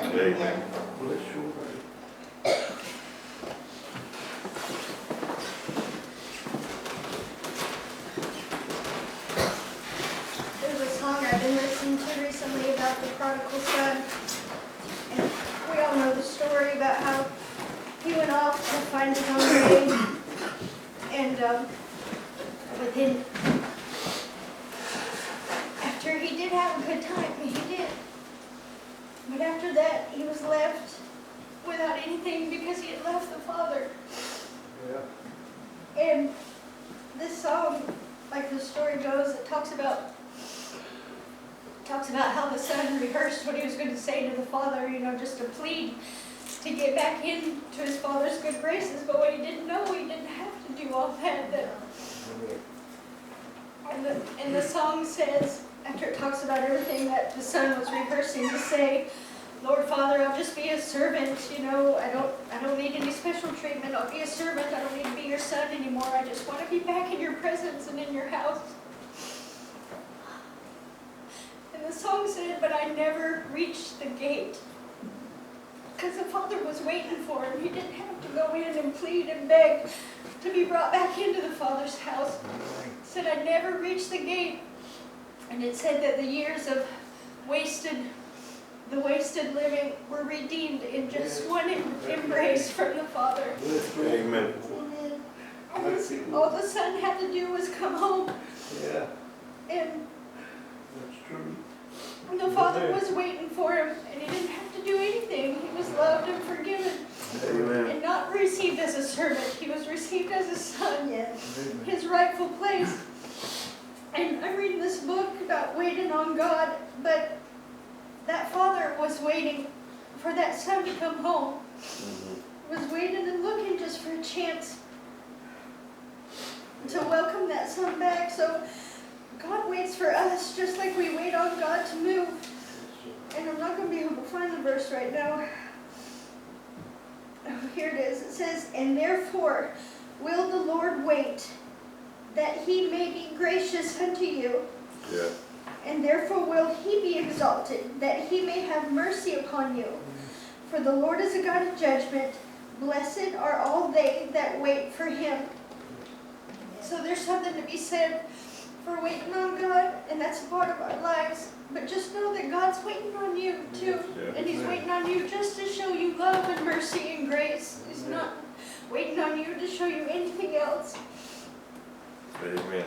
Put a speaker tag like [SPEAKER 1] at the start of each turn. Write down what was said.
[SPEAKER 1] Amen.
[SPEAKER 2] Bless your name.
[SPEAKER 3] There's a song I've been listening to recently about the prodigal son. And we all know the story about how he went off to find his own way. And but then after he did have a good time, he did. But after that, he was left without anything because he had left the father.
[SPEAKER 2] Yeah.
[SPEAKER 3] And this song, like the story goes, it talks about how the son rehearsed what he was going to say to the father, just to plead to get back into his father's good graces. But what he didn't know, he didn't have to do all that. And the song says, after it talks about everything that the son was rehearsing to say, Lord Father, I'll just be a servant, I don't need any special treatment. I'll be a servant. I don't need to be your son anymore. I just want to be back in your presence and in your house. And the song said, but I never reached the gate. Because the father was waiting for him. He didn't have to go in and plead and beg to be brought back into the father's house. It said, I never reached the gate. And it said that the years of wasted living were redeemed in just one embrace from the Father.
[SPEAKER 1] Amen.
[SPEAKER 3] All the son had to do was come home.
[SPEAKER 2] Yeah,
[SPEAKER 3] And
[SPEAKER 2] that's true.
[SPEAKER 3] the Father was waiting for him, and he didn't have to do anything. He was loved and forgiven,
[SPEAKER 1] Amen.
[SPEAKER 3] and not received as a servant. He was received as a son,
[SPEAKER 2] Amen.
[SPEAKER 3] his rightful place. And I'm reading this book about waiting on God, but that father was waiting for that son to come home. Was waiting and looking just for a chance to welcome that son back. So God waits for us just like we wait on God to move. And I'm not going to be able to find the verse right now. Oh, here it is. It says, and therefore will the Lord wait, that he may be gracious unto you.
[SPEAKER 1] Yeah.
[SPEAKER 3] And therefore will he be exalted, that he may have mercy upon you. For the Lord is a God of judgment. Blessed are all they that wait for him. So there's something to be said for waiting on God, and that's a part of our lives. But just know that God's waiting on you too.
[SPEAKER 1] Yeah.
[SPEAKER 3] And he's waiting on you just to show you love and mercy and grace. He's not waiting on you to show you anything else.
[SPEAKER 1] Amen.